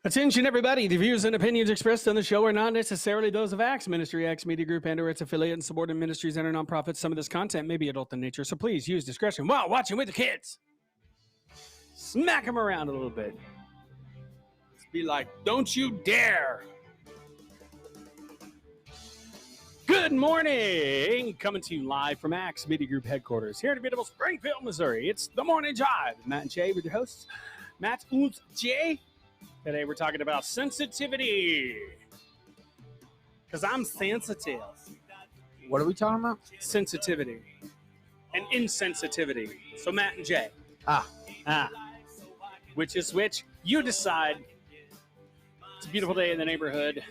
Attention, everybody. The views and opinions expressed on the show are not necessarily those of Acts Ministry, Acts Media Group, and or its affiliate and subordinate ministries and or nonprofits. Some of this content may be adult in nature, so please use discretion while watching with the kids. Smack them around a little bit. Let's be like, don't you dare. Good morning. Coming to you live from Acts Media Group headquarters here in beautiful Springfield, Missouri. It's the Morning Drive. Matt and Jay with your hosts, Matt and Jay. Today we're talking about sensitivity. Because I'm sensitive. What are we talking about? Sensitivity. And insensitivity. So Matt and Jay. Which is which? You decide. It's a beautiful day in the neighborhood.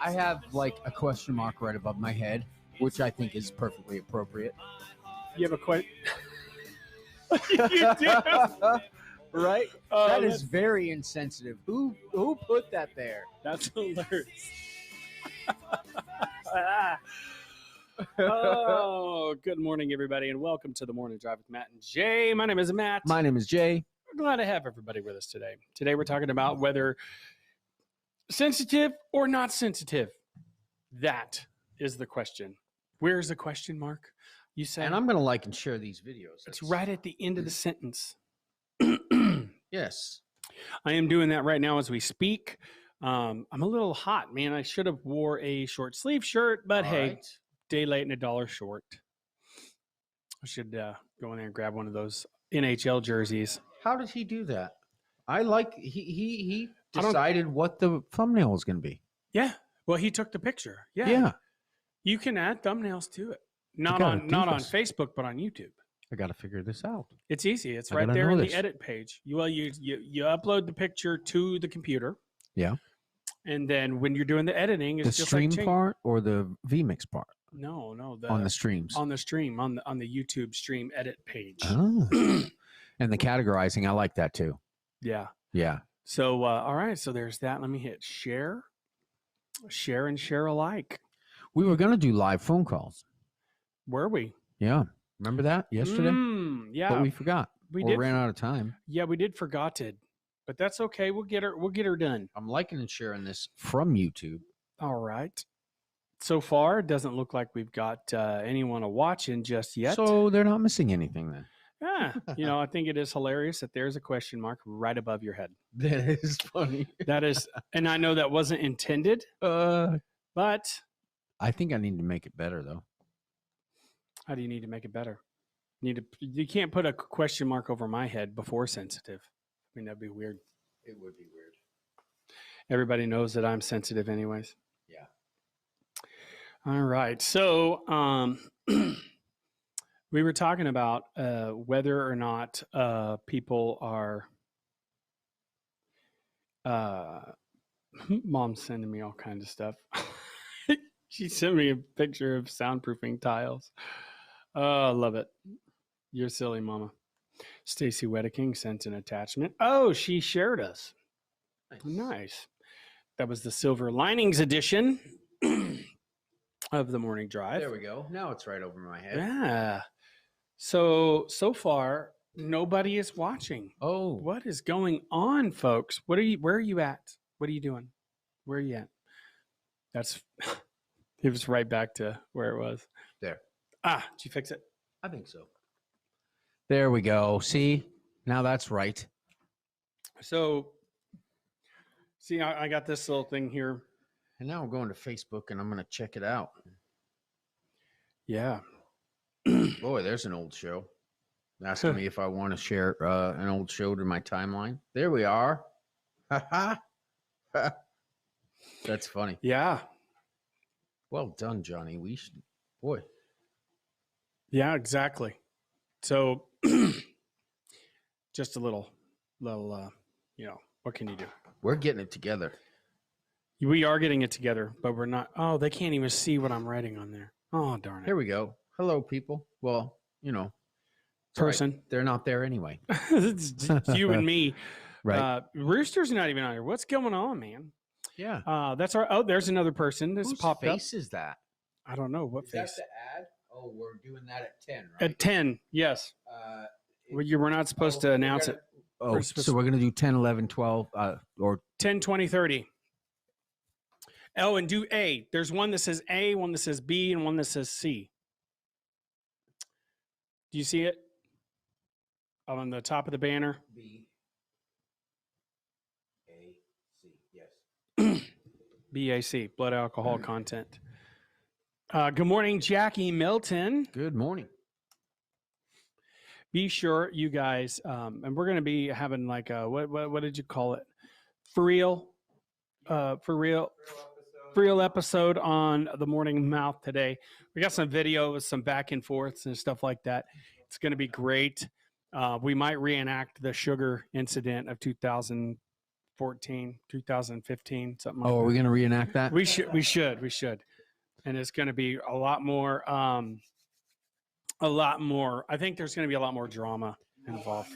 I have like a question mark right above my head, which I think is perfectly appropriate. You have a question? You do? Right? That is very insensitive. Who put that there? That's hilarious. Oh, good morning, everybody, and welcome to the Morning Drive with Matt and Jay. My name is Matt. My name is Jay. We're glad to have everybody with us today. Today we're talking about whether sensitive or not sensitive. That is the question. Where's the question mark? You say. And I'm going to like and share these videos. It's right at the end of the sentence. Yes. I am doing that right now as we speak. I'm a little hot, man. I should have wore a short sleeve shirt, but All hey, right. day late and $1 short. I should go in there and grab one of those NHL jerseys. How did he do that? I like he decided what the thumbnail was going to be. Yeah. Well, he took the picture. Yeah. Yeah. You can add thumbnails to it. Not on Facebook, but on YouTube. I got to figure this out. It's easy. It's right there in the edit page. You upload the picture to the computer. Yeah. And then when you're doing the editing, it's the just stream like part or the vmix part? No, on the streams. On the stream, on the YouTube stream edit page. Oh. And the categorizing, I like that too. Yeah. Yeah. So all right, so there's that. Let me hit share and share alike. We were going to do live phone calls. Were we? Yeah. Remember that yesterday? Yeah. But we forgot. We ran out of time. Yeah, we did forgotted. But that's okay. We'll get her done. I'm liking and sharing this from YouTube. All right. So far, it doesn't look like we've got anyone watching just yet. So they're not missing anything then. Yeah. I think it is hilarious that there's a question mark right above your head. That is funny. That is, and I know that wasn't intended, but I think I need to make it better though. How do you need to make it better? You can't put a question mark over my head before sensitive. I mean, that'd be weird. It would be weird. Everybody knows that I'm sensitive anyways. Yeah. All right. So we were talking about whether or not people are Mom's sending me all kinds of stuff. She sent me a picture of soundproofing tiles. Oh, I love it. You're silly, Mama. Stacy Wedeking sent an attachment. Oh, she shared us. Nice. That was the Silver Linings edition of the Morning Drive. There we go. Now it's right over my head. Yeah. So far, nobody is watching. Oh. What is going on, folks? Where are you at? What are you doing? Where are you at? It was right back to where it was. There. Did you fix it? I think so. There we go. See? Now that's right. So, see, I got this little thing here. And now I'm going to Facebook and I'm going to check it out. Yeah. Boy, there's an old show. Asking me if I want to share an old show to my timeline. There we are. That's funny. Yeah. Well done, Johnny. Boy. Yeah, exactly. So, just a little, what can you do? We're getting it together. We are getting it together, but we're not. Oh, they can't even see what I'm writing on there. Oh, darn it. Here we go. Hello, people. Well, person. Right. They're not there anyway. It's you and me. Right. Rooster's not even on here. What's going on, man? Yeah. That's our. Oh, there's another person that's popped up. Whose face is that? I don't know what Is face. that the ad? Oh, we're doing that at 10, right? At 10, yes. We're not supposed to announce it. Oh, We're supposed so we're going to do 10, 11, 12, or 10, 20, 30. Oh, and do A. There's one that says A, one that says B, and one that says C. Do you see it? On the top of the banner? B, A, C, yes. BAC, blood alcohol content. Good morning, Jackie Milton. Good morning. Be sure you guys, and we're going to be having like a, what did you call it? For real episode on the morning mouth today. We got some video with some back and forths and stuff like that. It's going to be great. We might reenact the sugar incident of 2014, 2015, something like that. Oh, are we going to reenact that? We should. And it's going to be a lot more. I think there's going to be a lot more drama involved.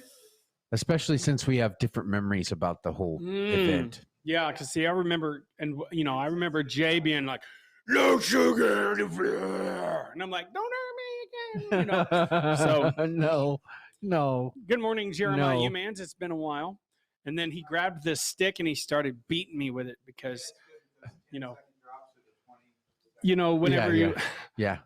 Especially since we have different memories about the whole event. Yeah, because see, I remember, and I remember Jay being like, "No sugar," and I'm like, "Don't hurt me again." So no. Good morning, Jeremiah No. Humans. It's been a while. And then he grabbed this stick and he started beating me with it because,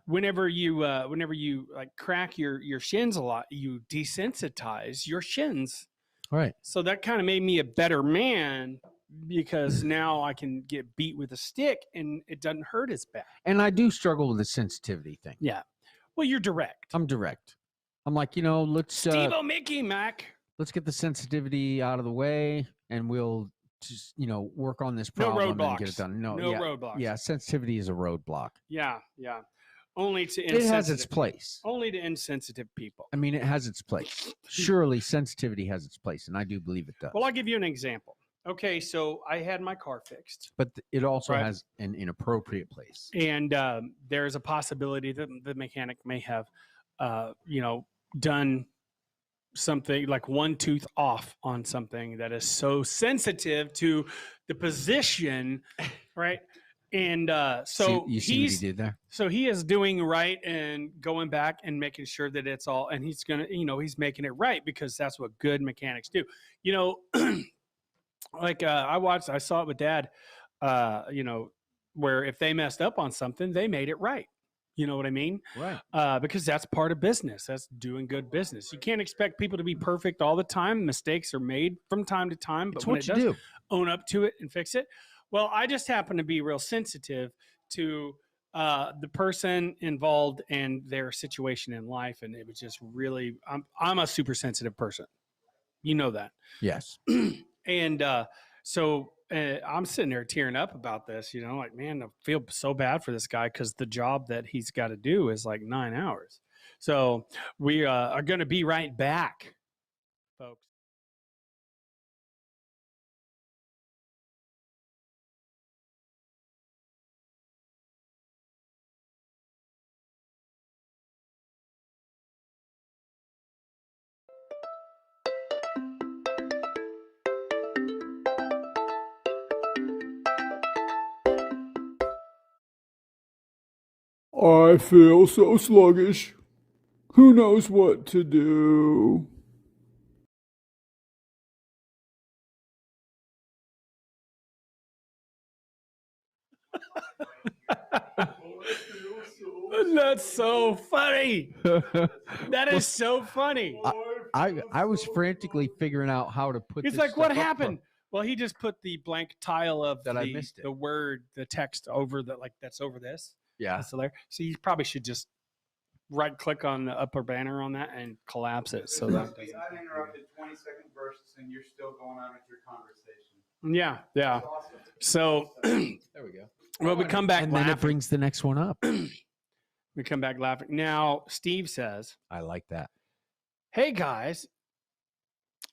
whenever you like crack your shins a lot, you desensitize your shins. Right. So that kind of made me a better man because now I can get beat with a stick and it doesn't hurt as bad. And I do struggle with the sensitivity thing. Yeah. Well, you're direct. I'm direct. I'm like, let's Steve-O Mickey Mac. Let's get the sensitivity out of the way and we'll just, work on this problem and get it done. No roadblocks. Yeah, sensitivity is a roadblock. Yeah. Only to it has its place. Only to insensitive people. I mean, it has its place. Surely sensitivity has its place, and I do believe it does. Well, I'll give you an example. Okay, so I had my car fixed. But it also has an inappropriate place. And there's a possibility that the mechanic may have, done something like one tooth off on something that is so sensitive to the position, right? And so you see what he did there? So he is doing right and going back and making sure that it's all, and he's gonna, he's making it right because that's what good mechanics do. Like I saw it with Dad, where if they messed up on something, they made it right. You know what I mean? Right. Because that's part of business. That's doing good business. You can't expect people to be perfect all the time. Mistakes are made from time to time, but it's when what it you does, do. Own up to it and fix it. Well, I just happen to be real sensitive to the person involved and their situation in life, and it was just really. I'm a super sensitive person. You know that. Yes. And so I'm sitting there tearing up about this. Like, man, I feel so bad for this guy because the job that he's got to do is like 9 hours. So we are going to be right back, folks. I feel so sluggish. Who knows what to do? That's so funny. That is so funny. I was frantically figuring out how to put. He's this like, "What stuff up happened?" Well, he just put the blank tile of I missed it. the word, the text over that's over this. Yeah. That's there. So you probably should just right click on the upper banner on that and collapse it. So that I've interrupted 20-second bursts and you're still going on with your conversation. Yeah. Awesome. So There we go. Well, we come back and laughing. then it brings the next one up. We come back laughing. Now, Steve says, I like that. "Hey guys."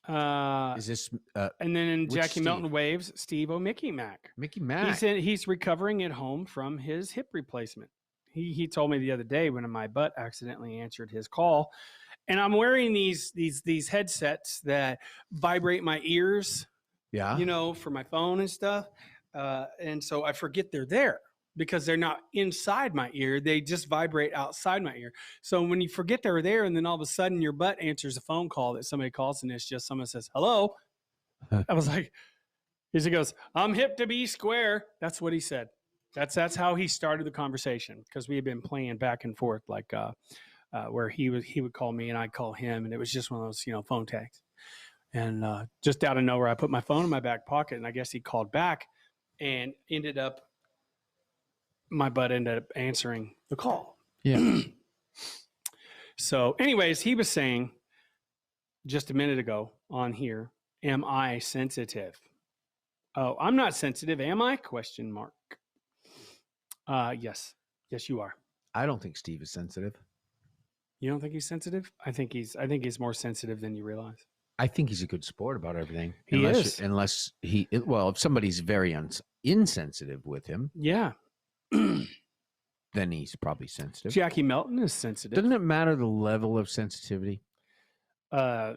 Is this and then Jackie Steve? Milton waves Steve-O Mickey Mac. Mickey Mac? He's recovering at home from his hip replacement. He told me the other day when my butt accidentally answered his call, and I'm wearing these headsets that vibrate my ears. Yeah. For my phone and stuff, and so I forget they're there. because they're not inside my ear. They just vibrate outside my ear. So when you forget they're there and then all of a sudden your butt answers a phone call that somebody calls and it's just someone says, hello. I was like, he goes, I'm hip to be square. That's what he said. That's how he started the conversation because we had been playing back and forth like where he would call me and I'd call him. And it was just one of those, phone tags. And just out of nowhere, I put my phone in my back pocket and I guess he called back and my butt ended up answering the call. Yeah. So anyways, he was saying just a minute ago on here, am I sensitive? Oh, I'm not sensitive, am I? Question mark. Yes, you are. I don't think Steve is sensitive. You don't think he's sensitive? I think he's more sensitive than you realize. I think he's a good sport about everything. He is. Unless if somebody's very insensitive with him, Yeah. then he's probably sensitive. Jackie Melton is sensitive. Doesn't it matter the level of sensitivity? I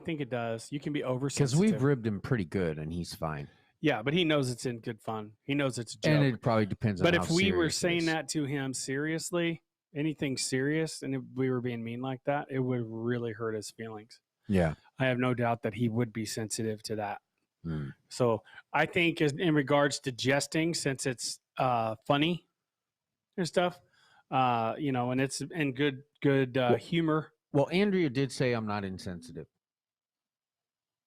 think it does. You can be oversensitive. Because we've ribbed him pretty good and he's fine. Yeah, but he knows it's in good fun. He knows it's a joke. And it probably depends on But how if we were serious it saying is. that to him seriously, anything serious, and if we were being mean like that, it would really hurt his feelings. Yeah. I have no doubt that he would be sensitive to that. Mm. So I think in regards to jesting, since it's funny and stuff, and it's in good humor. Well, Andrea did say I'm not insensitive.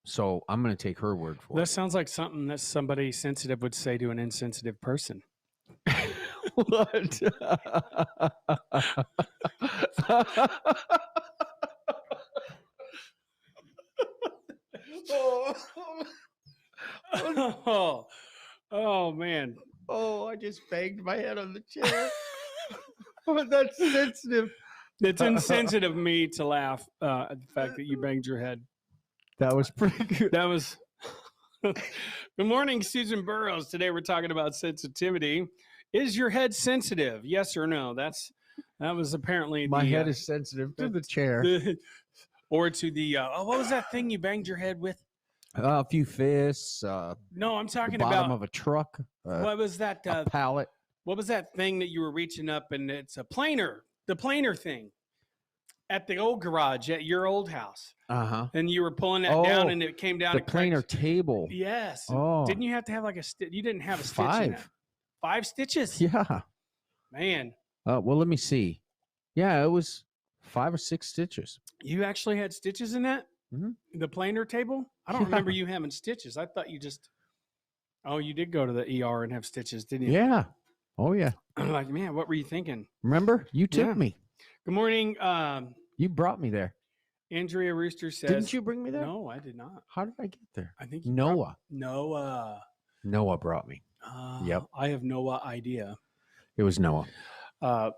So I'm going to take her word for That it. sounds like something that somebody sensitive would say to an insensitive person. What? Oh man. Oh, I just banged my head on the chair. Oh, that's sensitive. It's insensitive of me to laugh at the fact that you banged your head. That was pretty good. That was. Good morning, Susan Burrows. Today we're talking about sensitivity. Is your head sensitive? Yes or no? That was apparently My head is sensitive to the chair. Or to the what was that thing you banged your head with? A few fists. No, I'm talking the bottom about of a truck. what was that? A pallet. What was that thing that you were reaching up and it's a planer? The planer thing at the old garage at your old house. Uh-huh. And you were pulling that down and it came down. The planer table. Yes. Oh. Didn't you have to have like you didn't have a stitch in 5. that. 5 stitches? Yeah. Man. Well, let me see. Yeah, it was 5 or 6 stitches. You actually had stitches in that? Mm-hmm. The planer table? I don't remember you having stitches. I thought you just. Oh, you did go to the ER and have stitches, didn't you? Yeah. Oh, yeah. I'm like, man, what were you thinking? Remember? You took me. Good morning. You brought me there. Andrea Rooster says. Didn't you bring me there? No, I did not. How did I get there? I think Noah. Noah. Noah brought me. Yep. I have no idea. It was Noah. Oh,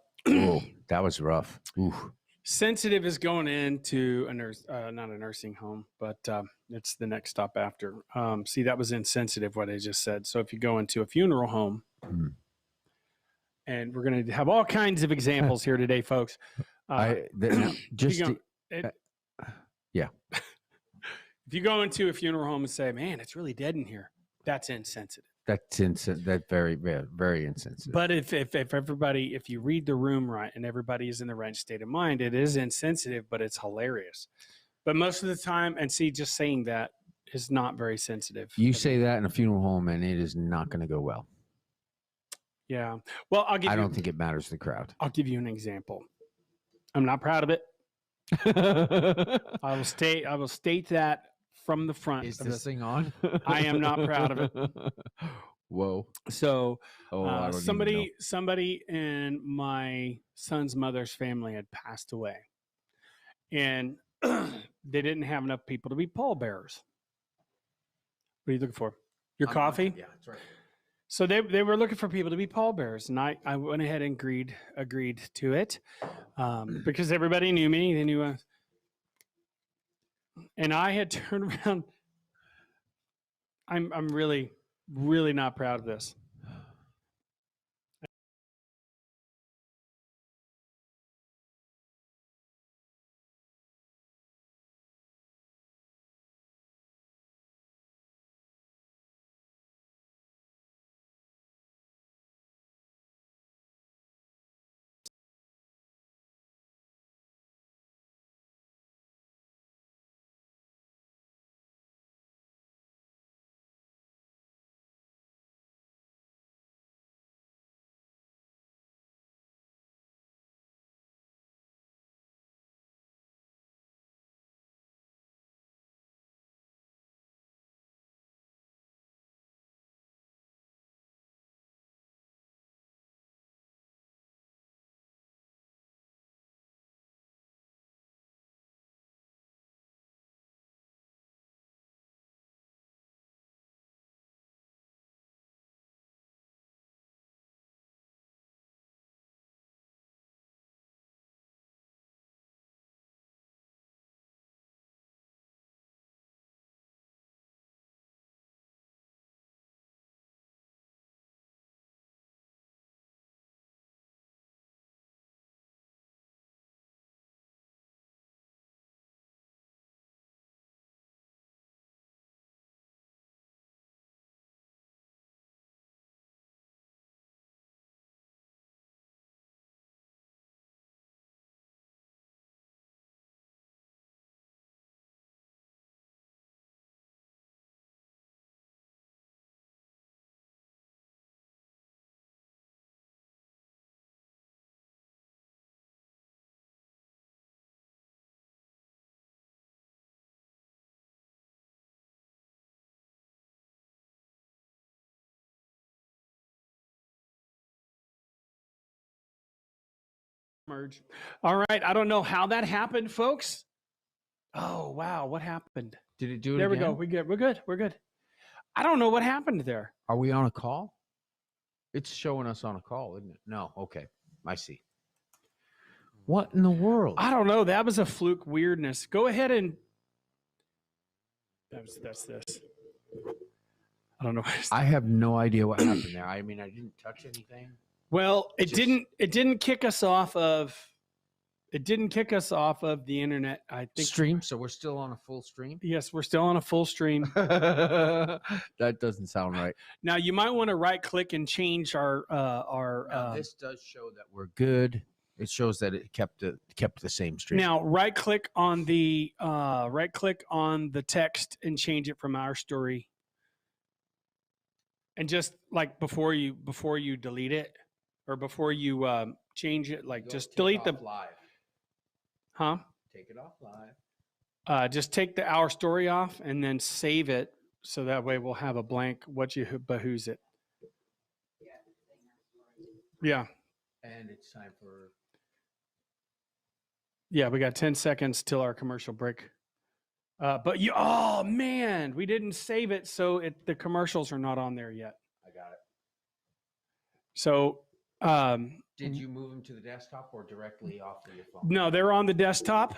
that was rough. Ooh. Sensitive is going into a not a nursing home, but it's the next stop after. See, that was insensitive what I just said. So if you go into a funeral home, and we're going to have all kinds of examples here today, folks. Yeah. If you go into a funeral home and say, "Man, it's really dead in here," that's insensitive. That's very, very, very insensitive. But if you read the room right and everybody is in the right state of mind, it is insensitive, but it's hilarious. But most of the time, and see, just saying that is not very sensitive. You say that in a funeral home, and it is not going to go well. Yeah. Well, I don't think it matters to the crowd. I'll give you an example. I'm not proud of it. I will state that from the front. Is this thing on? I am not proud of it. Whoa. So I don't somebody in my son's mother's family had passed away. And they didn't have enough people to be pallbearers. What are you looking for? Your coffee? Yeah, that's right. So they were looking for people to be pallbearers, and I went ahead and agreed to it because everybody knew me. They knew us. And I had turned around. I'm really, really not proud of this. Merge. All right. I don't know how that happened, folks. Oh, wow. What happened? Did it do it There we again? go. We're good. We're good. We're good. I don't know what happened there. Are we on a call? It's showing us on a call, isn't it? No. Okay. I see. What in the world? I don't know. That was a fluke weirdness. Go ahead and that's this. I don't know. I have no idea what happened there. I mean, I didn't touch anything. Well, it Just- didn't kick us off of the internet. I think Stream. So we're still on a full stream. yes, we're still on a full stream. That doesn't sound right. Now you might want to right click and change our Now, this does show that we're good. It shows that it kept the same stream. now right click on the text and change it from our story. And just like before you delete it or before you change it, like just delete the live. huh? Take it off live. Just take the our story off and then save it so that way we'll have a blank what you behooves it. Yeah. And it's time for. Yeah, we got 10 seconds till our commercial break. But oh man, we didn't save it, so the commercials are not on there yet. I got it. So Did you move them to the desktop or directly off of your phone? no, they're on the desktop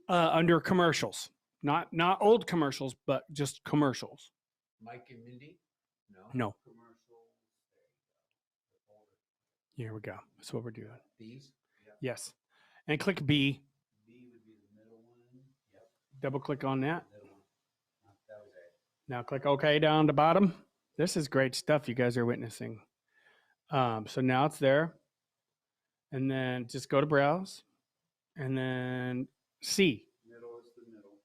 under commercials. Not old commercials, but just commercials. Mike and Mindy? No. No. Here we go. That's what we're doing. These? Yes. And click B. B would be the middle one. Yep. Double click on that. Middle one. That was A. Now click OK down the bottom. This is great stuff you guys are witnessing. So now it's there. And then just go to browse. And then C. Middle is the middle.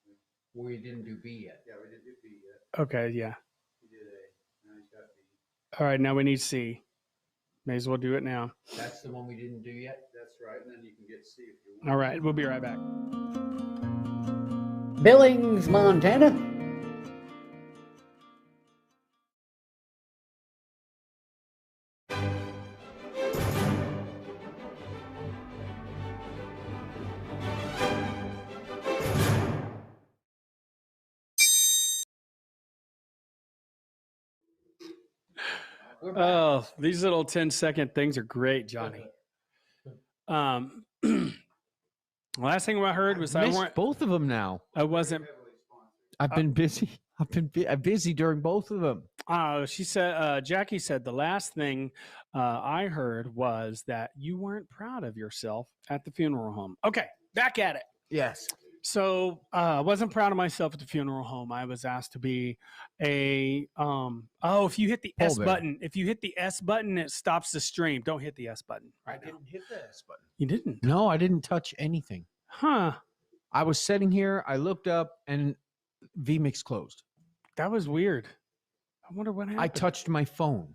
We didn't do B yet. Yeah, we didn't do B yet. Okay, yeah. We did A. Now he's got B. All right, now we need C. May as well do it now. That's the one we didn't do yet? That's right. And then you can get C if you want. All right, we'll be right back. Billings, Montana. Oh, these little 10-second things are great, Johnny. Last thing I heard was Missed both of them now. I wasn't. Heavily sponsored. I've been busy. I've been busy during both of them. She said, Jackie said the last thing I heard was that you weren't proud of yourself at the funeral home. Okay, back at it. Yes. So I wasn't proud of myself at the funeral home. I was asked to be a if you hit the S Pallbearer. button, it stops the stream. Don't hit the S button I right now. didn't hit the S button. You didn't. No, I didn't touch anything. Huh. I was sitting here. I looked up and vMix closed. That was weird. I wonder what happened. I touched my phone.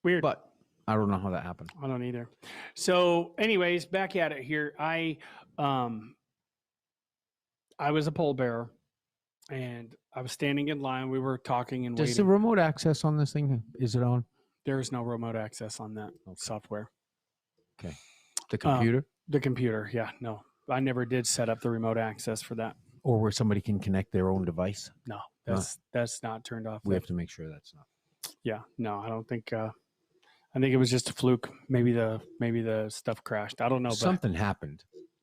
Weird. But I don't know how that happened. I don't either. So, anyways, back at it here. I was a pallbearer, and I was standing in line. We were talking and Does the waiting. remote access on this thing, is it on? There is no remote access on that Okay. software. The computer? The computer, yeah, no, I never did set up the remote access for that. Or where somebody can connect their own device? No, that's not turned off. We have to make sure that's not. Yeah, no, I don't think. I think it was just a fluke. Maybe the stuff crashed. I don't know, but Something happened.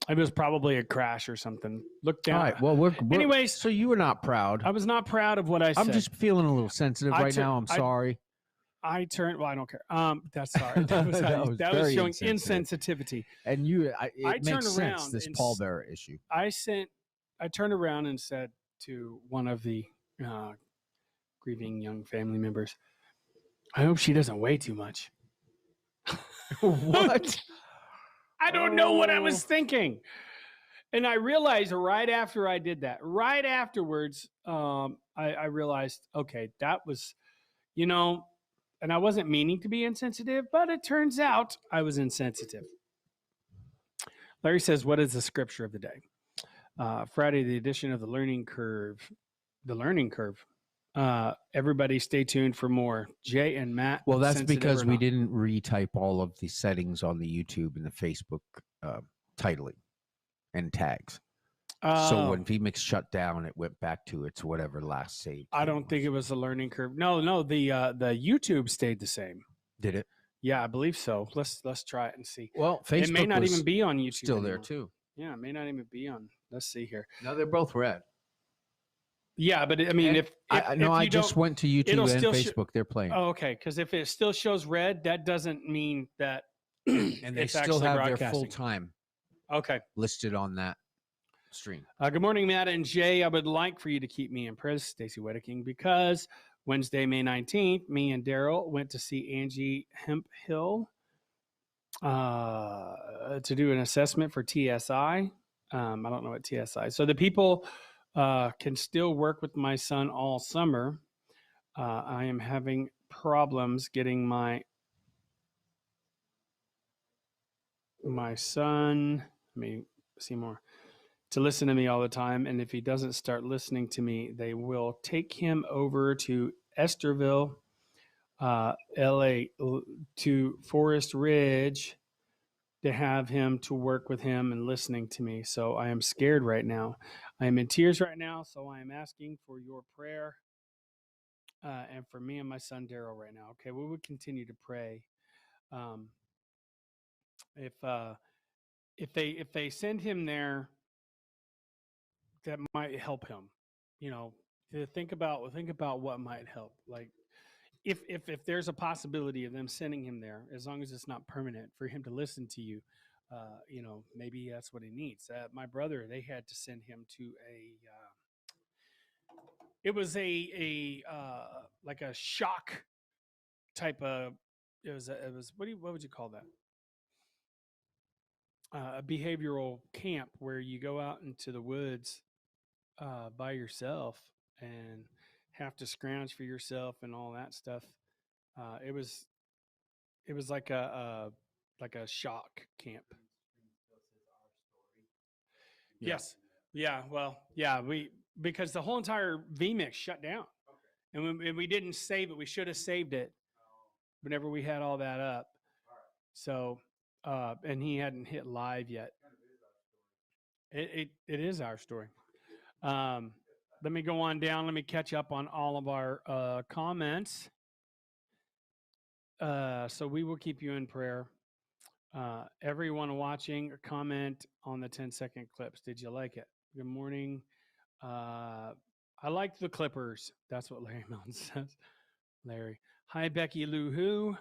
it was probably a crash or something. Look down. All right. Well, we're Anyways, so you were not proud. I was not proud of what I said. I'm just feeling a little sensitive I right took- now. I'm sorry. I turned. Well, I don't care. That's sorry. That was, that was very showing insensitive. insensitivity. And I it turned makes sense, around this and pallbearer issue. I turned around and said to one of the grieving young family members, "I hope she doesn't weigh too much." What? I don't know what I was thinking. And I realized right after I did that, right afterwards, I realized, okay, that was, and I wasn't meaning to be insensitive, but it turns out I was insensitive. Larry says, what is the scripture of the day? Friday, the edition of the learning curve. The learning curve. Everybody stay tuned for more. Jay and Matt. Well, that's sensitive because or we not. didn't retype all of the settings on the YouTube and the Facebook titling and tags. So Oh, when vMix shut down, it went back to its whatever last saved. I thing don't think it was a learning curve. No, the YouTube stayed the same. Did it? Yeah, I believe so. Let's try it and see. Well, Facebook It may not was even be on YouTube. still there anymore. too. Yeah, it may not even be on. Let's see here. No, they're both red. Yeah, but I mean, And if I you just don't- went to it'll YouTube and still Facebook. They're playing, Oh, okay. Because if it still shows red, that doesn't mean that and they it's still actually have their broadcasting. full time Okay. listed on that stream. Good morning, Matt and Jay. I would like for you to keep me impressed, Stacy Wedeking, because Wednesday, May 19th, me and Daryl went to see Angie Hemphill to do an assessment for TSI. I don't know what TSI. So the people can still work with my son all summer. I am having problems getting my son. Let me see more. To listen to me all the time, and if he doesn't start listening to me, they will take him over to Esterville, LA, to Forest Ridge to have him to work with him and listening to me. So I am scared right now. I am in tears right now, so I am asking for your prayer and for me and my son Daryl right now. Okay, we would continue to pray. If they send him there, that might help him. You know, to think about what might help. Like if there's a possibility of them sending him there, as long as it's not permanent, for him to listen to you, you know, maybe that's what he needs. My brother, they had to send him to a. It was a like a shock type of. It was what would you call that? A behavioral camp where you go out into the woods by yourself and have to scrounge for yourself and all that stuff. It was like a shock camp. Yeah. Yes. Yeah. Well, yeah. Because the whole entire vMix shut down, and we didn't save it. We should have saved it whenever we had all that up. So, and he hadn't hit live yet. It is our story. Let me go on down. Let me catch up on all of our comments. So we will keep you in prayer. Everyone watching, comment on the 10-second clips. Did you like it? Good morning. I liked the Clippers. That's what Larry Melton says. Larry. Hi, Becky Lou Who.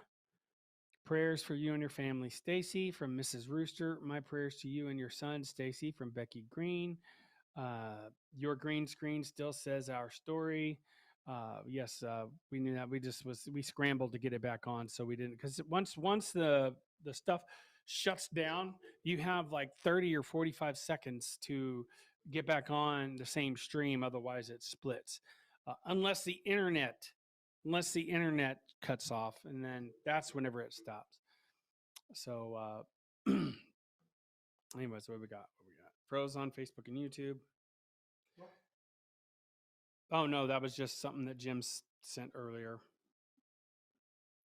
Prayers for you and your family. Stacy from Mrs. Rooster. My prayers to you and your son, Stacy, from Becky Green. Your green screen still says our story. Yes, we knew that. We scrambled to get it back on, so we didn't, because once the stuff shuts down, you have like 30 or 45 seconds to get back on the same stream. Otherwise, it splits, unless the internet cuts off, and then that's whenever it stops. So, anyways, what we got? Froze on Facebook and YouTube. Oh no, that was just something that Jim sent earlier.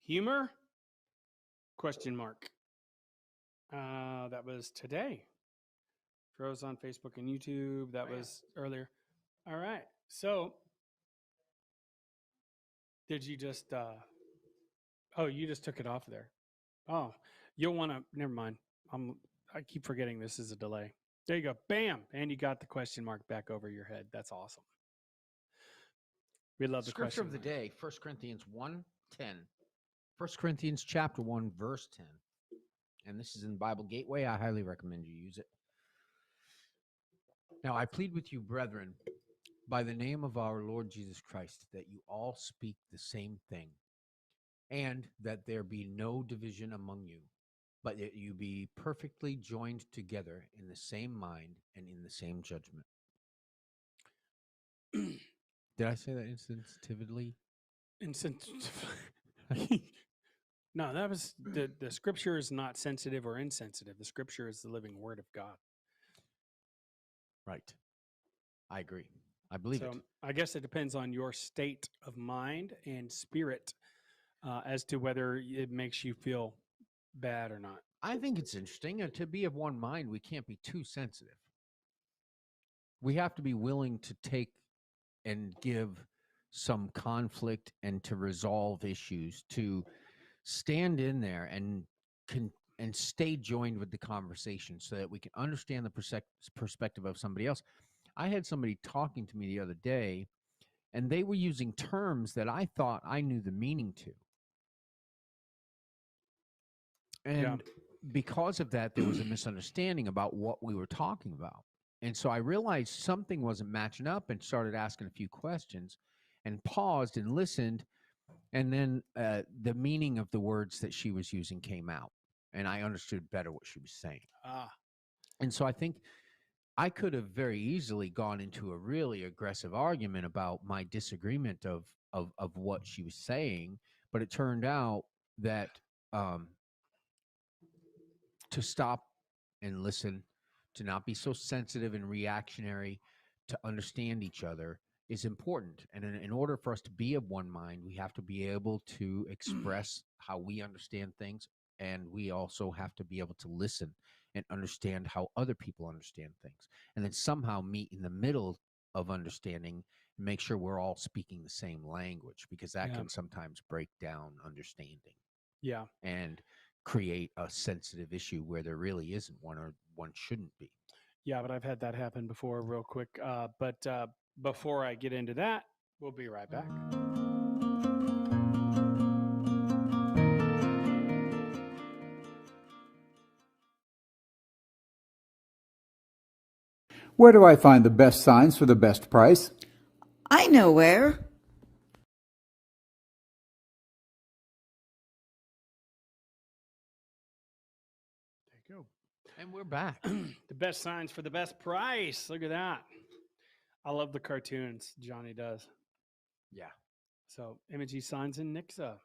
Humor? Question mark. That was today. Froze on Facebook and YouTube. That was earlier. All right. So, did you just? Oh, you just took it off there. Oh, you'll want to. Never mind. I keep forgetting this is a delay. There you go. Bam, and you got the question mark back over your head. That's awesome. We love the Scripture question of the mark. day, 1 Corinthians 1:10. 1 Corinthians chapter 1, verse 10. And this is in Bible Gateway. I highly recommend you use it. Now, I plead with you, brethren, by the name of our Lord Jesus Christ, that you all speak the same thing, and that there be no division among you, but that you be perfectly joined together in the same mind and in the same judgment. Did I say that insensitively? Insensitive. No, that was the scripture is not sensitive or insensitive. The scripture is the living word of God. Right. I agree. I believe So it. I guess it depends on your state of mind and spirit as to whether it makes you feel bad or not. I think it's interesting. To be of one mind, we can't be too sensitive. We have to be willing to take and give some conflict and to resolve issues, to stand in there and and stay joined with the conversation so that we can understand the perspective of somebody else. I had somebody talking to me the other day, and they were using terms that I thought I knew the meaning to. And because of that, there was a misunderstanding about what we were talking about. And so I realized something wasn't matching up and started asking a few questions and paused and listened. And then the meaning of the words that she was using came out. And I understood better what she was saying. Ah, And so I think I could have very easily gone into a really aggressive argument about my disagreement of what she was saying. But it turned out that um, to stop and listen, to not be so sensitive and reactionary, to understand each other is important. And in order for us to be of one mind, we have to be able to express how we understand things. And we also have to be able to listen and understand how other people understand things. And then somehow meet in the middle of understanding and make sure we're all speaking the same language, because that Yeah. can sometimes break down understanding yeah. and create a sensitive issue where there really isn't one, or one shouldn't be. Yeah, but I've had that happen before, real quick. But before I get into that, we'll be right back. Where do I find the best signs for the best price? I know where. There you go. And we're back. The best signs for the best price. Look at that. I love the cartoons. Johnny does. Yeah. So, Imagy Signs in Nixa.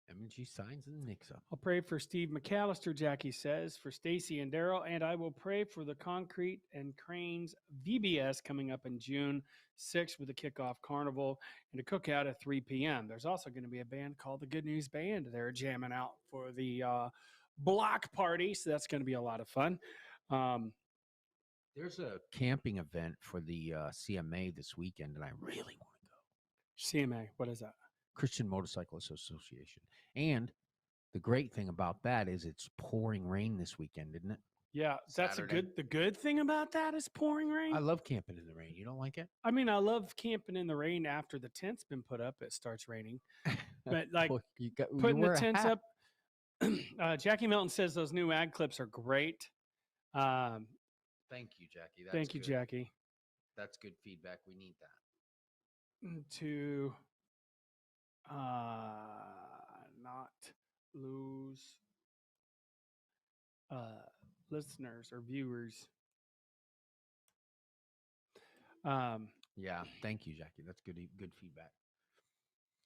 M&G Signs and Nixa. I'll pray for Steve McAllister, Jackie says, for Stacy and Daryl, and I will pray for the Concrete and Cranes VBS coming up in June 6th with a kickoff carnival and a cookout at 3 p.m. There's also going to be a band called the Good News Band. They're jamming out for the block party, so that's going to be a lot of fun. There's a camping event for the CMA this weekend, and I really want to go. CMA, what is that? Christian Motorcyclists Association. And the great thing about that is it's pouring rain this weekend, isn't it? Yeah, that's Saturday. the good thing about that is pouring rain. I love camping in the rain. You don't like it? I mean, I love camping in the rain after the tent's been put up. It starts raining. But like Boy, you putting the wear a tents hat. up. Jackie Milton says those new ad clips are great. Thank you, Jackie. That's Thank you, good. Jackie. That's good feedback. We need that. To not lose listeners or viewers. Yeah, thank you, Jackie. That's good feedback.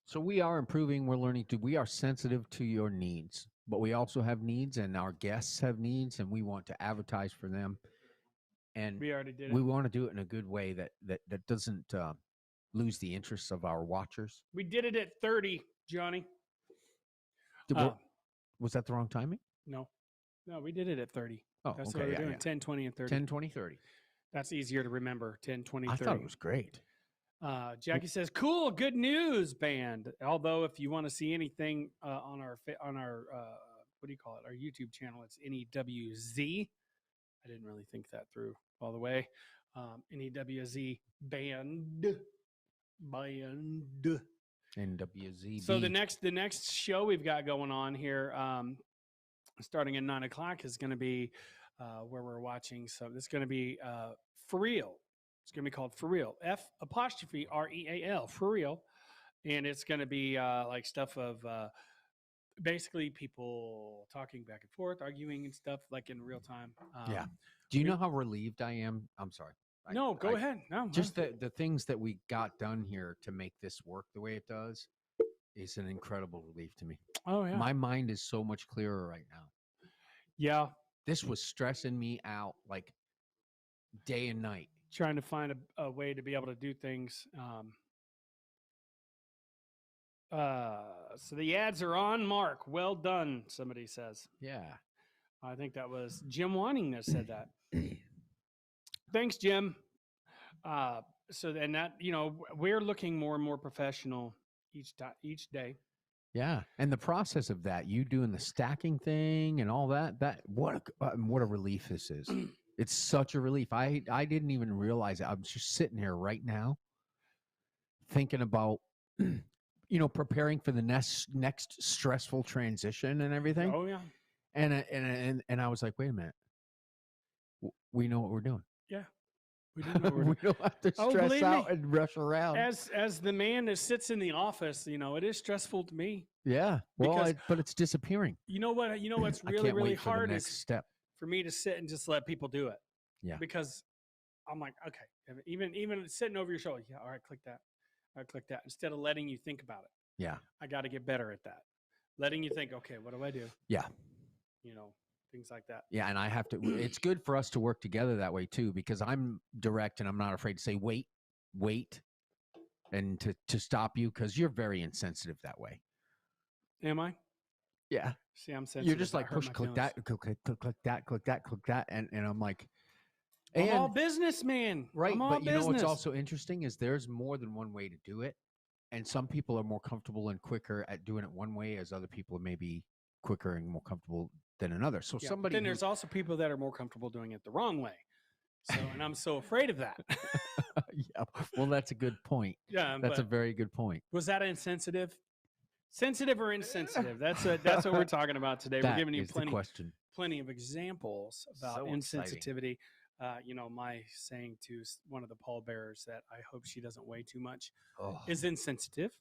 So we are improving. We're learning to. We are sensitive to your needs, but we also have needs, and our guests have needs, and we want to advertise for them. And We already did we it. want to do it in a good way that doesn't lose the interests of our watchers. We did it at 30, Johnny. Was that the wrong timing? No, we did it at 30. Oh, That's okay. what we're Yeah, doing. yeah. 10, 20, and 30. 10, 20, 30. That's easier to remember. 10, 20, 30. I thought it was great. Jackie says, "Cool, good news, band." Although, if you want to see anything on our what do you call it? Our YouTube channel, it's NEWZ. I didn't really think that through all the way. NEWZ band. NWZ. So the next show we've got going on here, starting at 9:00, is going to be where we're watching. So this is going to be For Real. It's going to be called For Real. F''REAL. For Real. And it's going to be like stuff of basically people talking back and forth, arguing and stuff like in real time. Yeah. Do you know how relieved I am? I'm sorry. No, go ahead. No, just the things that we got done here to make this work the way it does is an incredible relief to me. Oh, yeah. My mind is so much clearer right now. Yeah. This was stressing me out like day and night. trying to find a way to be able to do things. So the ads are on, Mark. Well done, somebody says. Yeah. I think that was Jim Wanting that said that. Thanks, Jim. So then that, we're looking more and more professional each day. Yeah, and the process of that, you doing the stacking thing and all that, what a relief this is. It's such a relief. I didn't even realize it. I'm just sitting here right now thinking about preparing for the next stressful transition and everything. Oh yeah. And I was like, wait a minute. We know what we're doing. Yeah. We do know we don't have to stress out and rush around. As the man that sits in the office, it is stressful to me. Yeah. Well, but it's disappearing. You know what's really, I can't really wait for hard the next step. for me to sit and just let people do it. Yeah. Because I'm like, okay, even sitting over your shoulder, yeah, all right, click that. All right, click that. Instead of letting you think about it. Yeah. I got to get better at that. Letting you think, okay, what do I do? Yeah. Things like that. Yeah, and I have to. It's good for us to work together that way too, because I'm direct and I'm not afraid to say wait, and to stop you because you're very insensitive that way. Am I? Yeah. See, I'm sensitive. You're just like push, click that, click that, and I'm like, I'm all businessman, right? I'm all but you business. know what's also interesting is there's more than one way to do it, and some people are more comfortable and quicker at doing it one way, as other people may be quicker and more comfortable than another. So yeah, somebody then there's also people that are more comfortable doing it the wrong way. So, and I'm so afraid of that. Yeah. Well, that's a good point. Yeah, that's a very good point. Was that insensitive? Sensitive or insensitive? That's what we're talking about today. We're giving you plenty of examples about insensitivity. My saying to one of the pallbearers that I hope she doesn't weigh too much is insensitive.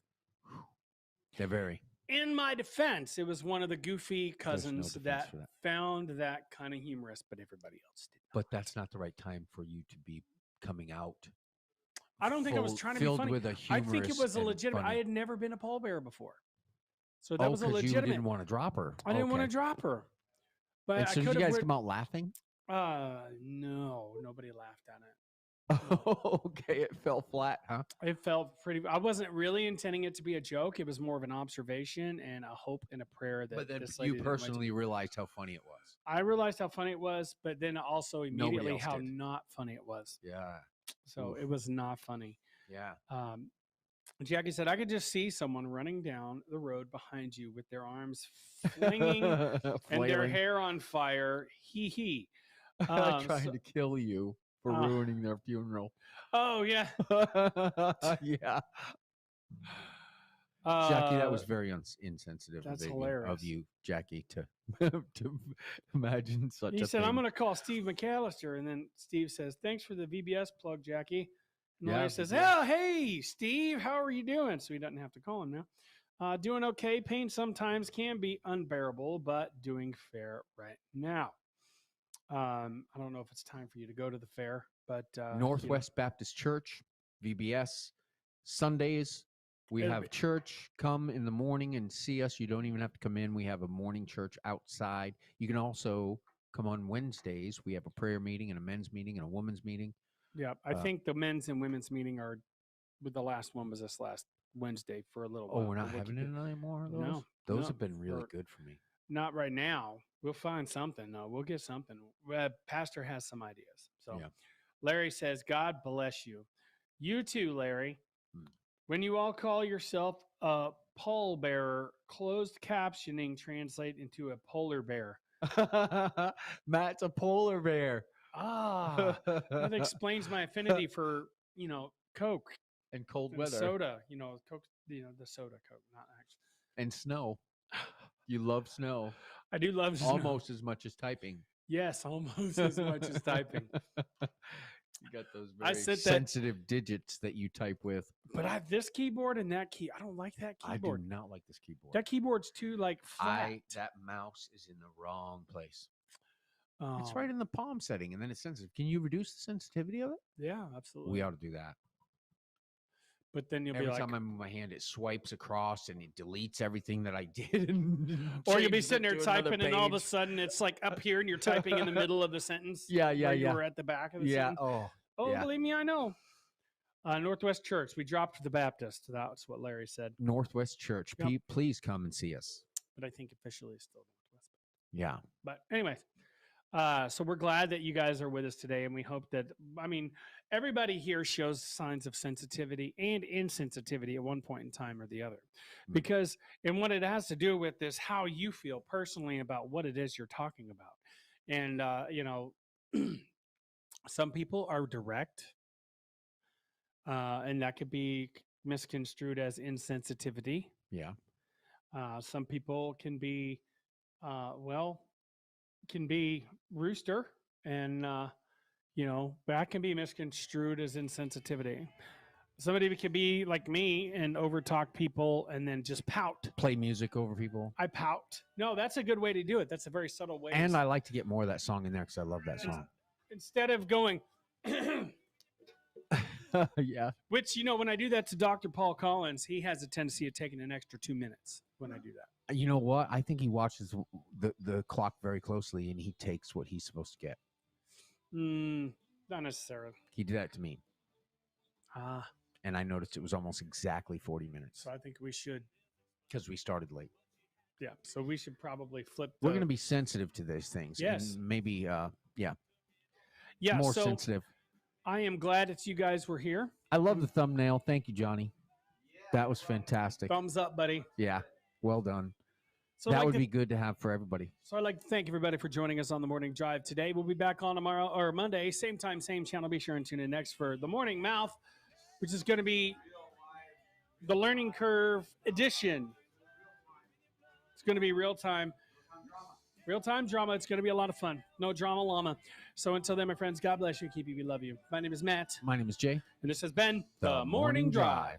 They're very. In my defense, it was one of the goofy cousins that found that kind of humorous, but everybody else did not. But that's not the right time for you to be coming out. I don't think I was trying to be funny. With a I think it was a legitimate. I had never been a pallbearer before, so that was a legitimate. You didn't want to drop her. I didn't want to drop her. But and so did you guys come out laughing? No, nobody laughed at it. Okay, it fell flat, huh? It felt pretty. I wasn't really intending it to be a joke. It was more of an observation and a hope and a prayer that. But then this you personally realized how funny it was. I realized how funny it was, but then also immediately how not funny it was. Yeah. So it was not funny. Yeah. Jackie said, I could just see someone running down the road behind you with their arms flinging and their hair on fire. Hee hee. Trying to kill you for ruining their funeral. Oh, yeah. Yeah. Jackie, that was very insensitive of you, Jackie, to imagine such a thing. He said, I'm going to call Steve McAllister. And then Steve says, thanks for the VBS plug, Jackie. And Larry says, oh, hey, Steve, how are you doing? So he doesn't have to call him now. Doing okay. Pain sometimes can be unbearable, but doing fair right now. I don't know if it's time for you to go to the fair, but Northwest Baptist Church, VBS, Sundays. We have church. Come in the morning and see us. You don't even have to come in. We have a morning church outside. You can also come on Wednesdays. We have a prayer meeting and a men's meeting and a women's meeting. Yeah, I think the men's and women's meeting are, the last one was this last Wednesday for a little while. Oh, we're not having it anymore? No. Those have been really good for me. Not right now. We'll find something. No, we'll get something. Pastor has some ideas. So Larry says, God bless you. You too, Larry. When you all call yourself a pallbearer, closed captioning translate into a polar bear. Matt's a polar bear. That explains my affinity for, Coke and cold and weather, soda. Coke. The soda Coke, not actually. And snow. You love snow. I do love snow. Almost as much as typing. Yes, almost as much as typing. You got those very sensitive digits that you type with. But this keyboard and that key, I don't like that keyboard. I do not like this keyboard. That keyboard's too flat. That mouse is in the wrong place. It's right in the palm setting, and then it's sensitive. Can you reduce the sensitivity of it? Yeah, absolutely. We ought to do that. But then every time I move my hand, it swipes across and it deletes everything that I did. Or you'll be sitting there typing, and all of a sudden it's like up here, and you're typing in the middle of the sentence. Yeah. You were at the back of the sentence. Oh, Oh, Yeah. believe me, I know. Northwest Church. We dropped the Baptist. That's what Larry said. Northwest Church. Yep. Please come and see us. But I think officially it's still Northwest. Yeah. But anyways, so we're glad that you guys are with us today, and we hope that, I mean, everybody here shows signs of sensitivity and insensitivity at one point in time or the other. Mm. Because, and what it has to do with is how you feel personally about what it is you're talking about. And, you know, some people are direct, and that could be misconstrued as insensitivity. Yeah. Some people can be, can be rooster, and you know, that can be misconstrued as insensitivity. Somebody can be like me and overtalk people and then just pout. Play music over people. I pout. No, that's a good way to do it. That's a very subtle way. And I like to get more of that song in there because I love that song. Instead of going, Yeah. which, you know, when I do that to Dr. Paul Collins, he has a tendency of taking an extra 2 minutes when I do that. You know what? I think he watches the clock very closely and he takes what he's supposed to get. Not necessarily. He did that to me. Ah, And I noticed it was almost exactly 40 minutes so I think we should. because we started late. Yeah, so we should probably flip. We're going to be sensitive to these things. Yes. And maybe, yeah, more so sensitive. I am glad that you guys were here. I love the thumbnail. Thank you, Johnny. That was fantastic. Thumbs up, buddy. Yeah. Well done. So That would be good to have for everybody. So I'd like to thank everybody for joining us on the Morning Drive today. We'll be back on tomorrow or Monday, same time, same channel. Be sure and tune in next for the Morning Mouth, which is going to be the Learning Curve edition. It's going to be real time drama. It's going to be a lot of fun. No drama llama. So until then, my friends, God bless you. Keep you. We love you. My name is Matt. My name is Jay. And this has been The Morning Drive.